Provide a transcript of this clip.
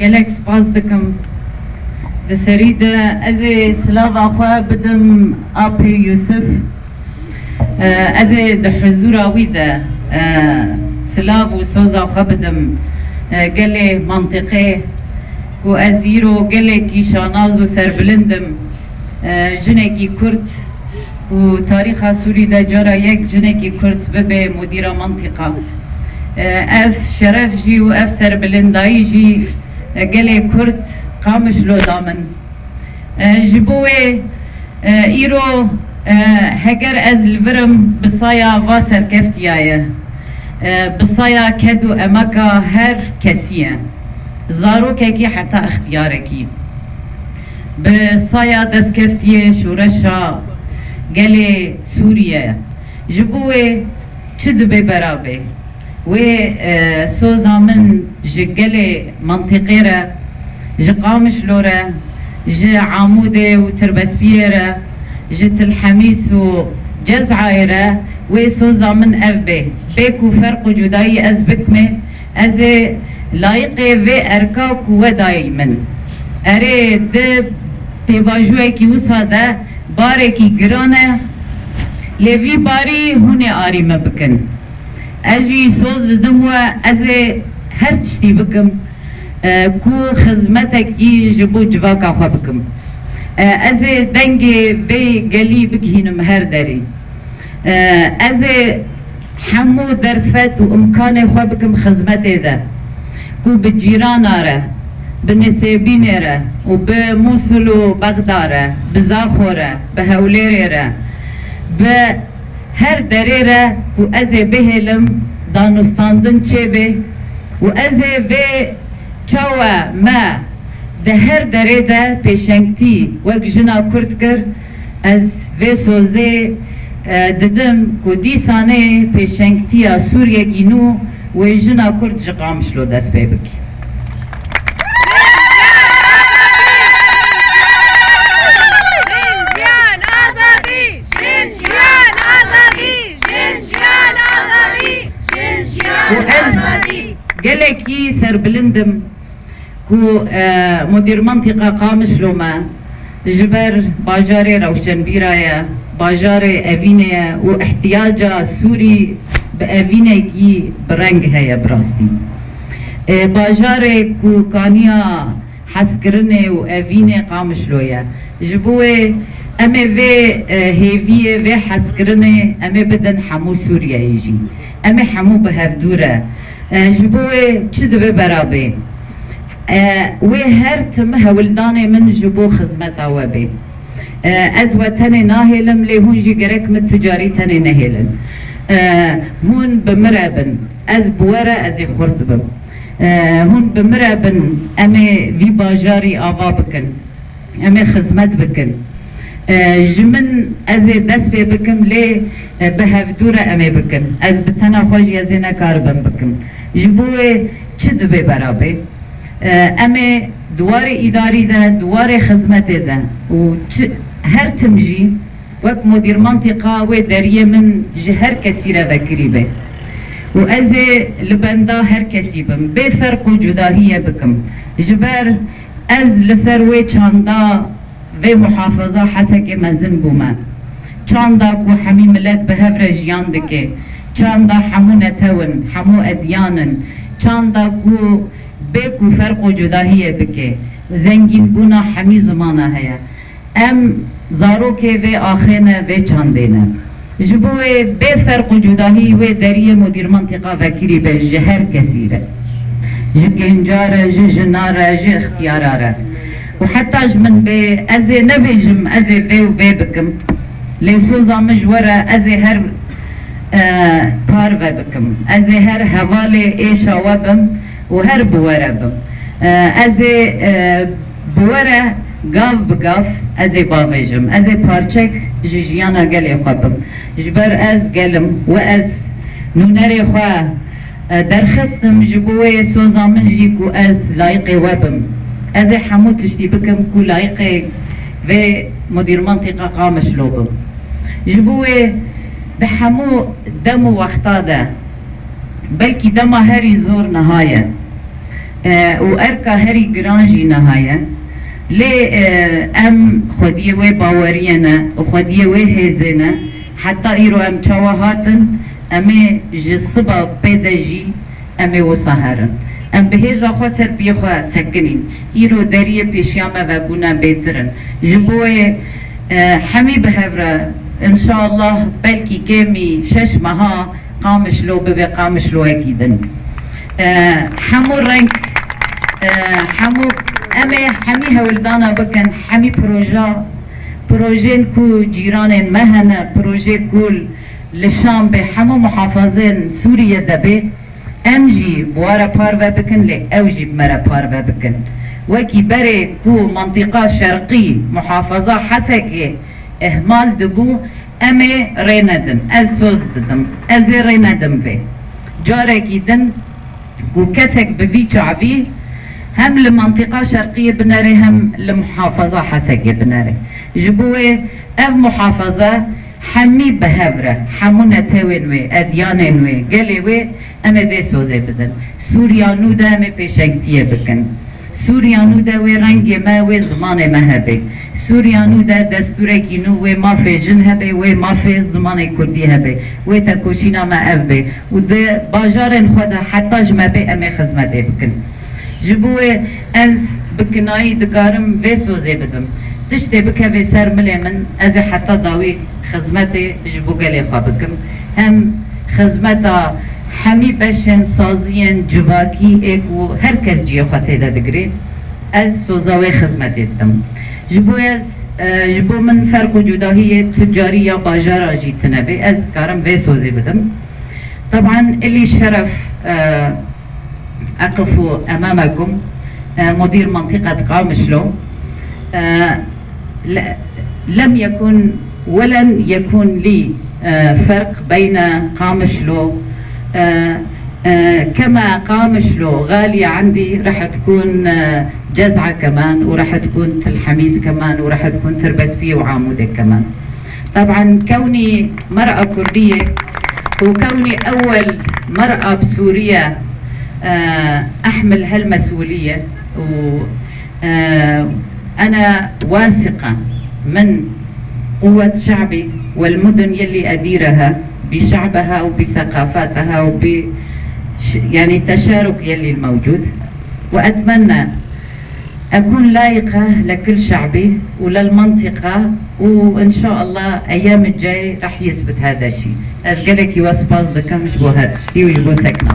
gelek spas dikim di serî de ez ê silava xwe bidim apê Yusuf. Ez ê di huzûra wî de silav û soza xwe bidim gelê mantiqê ku ez îro gelekî şanaz û serbilindim, jinekî Kurd û tarîxa Sûrî de cara yek jinekî Kurd bibe mudîra mantiqa. Ev şeref jî û ev serbilindayî jî gelê Kurd qamişlo da min. Ji bo wê îro heger ez li virim bi saya va serkeftiya ye, bi saya ked û emeka her kesî ye, zarokekî heta ixtiyarekî, bi saya destkeftiyê şûreşa gelê Sûriye. Ji bo wê çi dibe berabê? Wê soza min ji gelê mantiqê re, ji Qamişlo re, ji Amûdê û Tirbespiyê re, ji Tilhemîs û Cezayê re, wê soza min ev bê. Bê ku ferq û cudayî ez bikime, ez ê layiqê vê erka ku we dayî min. Erê di pêvajoyekî wisa de barekî giran e, lê vî barî hûn ê arî me bikin. Ez jî soz didim we ez ê her tiştî bikim ku xizmetekî ji bo civaka xwe bikim. Ez ê dengê vê gelî bigihînim her derê. Ez ê hemû derfet û imkanê xwe bikim xizmetê de ku bi cîrana re, bi Nisêbînê re û bi Musul û Bexda re, bi Zaxo re, bi Hewlêrê re, bi her derê re ku ez ê bihêlim danûstandin çêbê û ez ê vê çawa me di her derê de pêşengtî wek jina Kurd kir. Ez vê sozê didim ku dîsanê pêşengtiya Sûriyekî nû wê jina Kurd ji Qamişlo dest pê bike. gelekî serbilindim ku mudîr mantıqa Qamişlo me ji ber bajarê Rewşenbîra ye, bajarê Evînê ye û ihtiyaca Sûrî bi evînekî bi reng heye bi rastî. Bajarê ku kaniya hezkirinê û evînê Qamişlo ye. Ji bo wê em ê vê hêviyê vê hezkirinê em ê bidin hemû Sûriyeyê jî. Em ê hemû bi hevdûre. Ji bo wê çi dibe berabê? Wê her tim hewildanê min ji bo xizmeta we bê. Ez we tenê nahêlim, lê hûn jî gerek min ticarî tenê nehêlin. Hûn bi min re bin, ez bi we re ez ê xurt bim. Hûn bi min re bin, em ê vî bajarî ava bikin, em ê xizmet bikin. Ji min ez ê dest pê bikim, lê bi hevdûre em ê bikin. Ez bi tena xwe jî ez ê nekaribim bikim. Ji bo wê çi dibe berabê? Em ê duwarê îdarî de, duwarê xizmetê de û her tim jî wek mudîr mantıqa wê deriyê min ji her kesî re vekirî be. û ez ê li benda her kesî bim, bê ferq û cudahiyê bikim. Ji ber ez li ser wê çanda vê muhafaza hesekê mezin bûme. Çanda ku hemî millet bi hev re jiyan dike, çanda hemû netewin, hemû edyanin, çanda ku bê ku ferq û cudahiyê bike, zengînbûna hemî zimana heye. Em zarokê vê axêne vê çandê ne. Ji bo wê bê ferq û cudahî wê deriyê mudîr mantıqa vekirî be ji her kesî re, ji genca re, ji jina re, ji ixtiyara re. û heta ji min bê ez ê nebêjim ez ê vê û vê bikim, lê soza min ji we re ez ê her par ve bikim, ez ê her hevalê êşa we bim û her bi we re bim. Ez ê bi we re gav bi gav ez ê bavêjim, ez ê parçek ji jiyana gelê xwe bim. Ji ber ez gelim û ez nûnerê xwe derxistim, ji bo wê soza min jî ku ez layiqê we bim. Ez ê hemû tiştî bikim ku layiqê vê mudîr mantıqa Qamişlo bim. Ji bo wê di hemû dem û wexta de, belkî dema herî zor niha ye, وأركا هري جرانجي نهاية لي أم خديه وي باورينا وخديه وي هزنا حتى إيرو أم تشاوهاتن أمي جصبا بيدجي أمي وصهرن أم بهذا خسر بيخوا سكنين إيرو داريه بيشيامة وبونا بيترن جبوه حمي بهفرة إن شاء الله بلكي كامي شش مها قامش لو ببي قامش لو أكيدن حمو رنك حمو أمي حميها ولدانا بكن حمي بروجين كو جيران مهنة بروجي كول لشام بحمو محافظين سوريا دبي امجي بوارا باروا بكن لي اوجي بمرا باروا بكن وكي بري كو منطقة شرقي محافظة حسكي اهمال دبو امي ريندن از سوز ددم از ريندم في جاركي دن كو كسك بفي شعبي هم لمنطقة شرقية بناري هم لمحافظة حسكي بناري جبوه اف محافظة حمي بهبرة حمونا تاوين وي اديانين وي قالي وي اما في سوزي بدن سوريا نودا اما بيشنكتية بكن سوريا نودا وي رنگي ما وي زمان ما هبي سوريا نودا دستوركي نو وي ما في جن هبي وي ما في زمان كردي هبي وي تاكوشينا ما افبي وده باجارن خدا حتى جما بي اما خزمتي بكن جبوه از بكناي دقارم في سوزي بدم تشتي بك في سر ملي من از حتى ضاوي خزمتي جبو قالي خوابكم هم خزمتا حمي بشن سازين جواكي ايكو هركز جيو خطي دا دقري از سوزاوي خزمتي دم جبو من فرق جداهية تجارية باجارة جيتنا بي از كارم في سوزي بدم طبعا اللي شرف أقف أمامكم مدير منطقة قامشلو لم يكن ولن يكون لي فرق بين قامشلو كما قامشلو غالية عندي راح تكون جزعة كمان وراح تكون تل حميس كمان وراح تكون تربسفية وعامودة كمان. طبعا كوني مرأة كردية وكوني أول مرأة بسوريا أحمل هالمسؤولية وأنا واثقة من قوة شعبي والمدن يلي أديرها بشعبها وبثقافاتها يعني التشارك يلي الموجود وأتمنى أكون لايقة لكل شعبي وللمنطقة وإن شاء الله أيام الجاي رح يثبت هذا الشيء. أسألك وسباس دكم جبو هاتشتي وجبو سكنة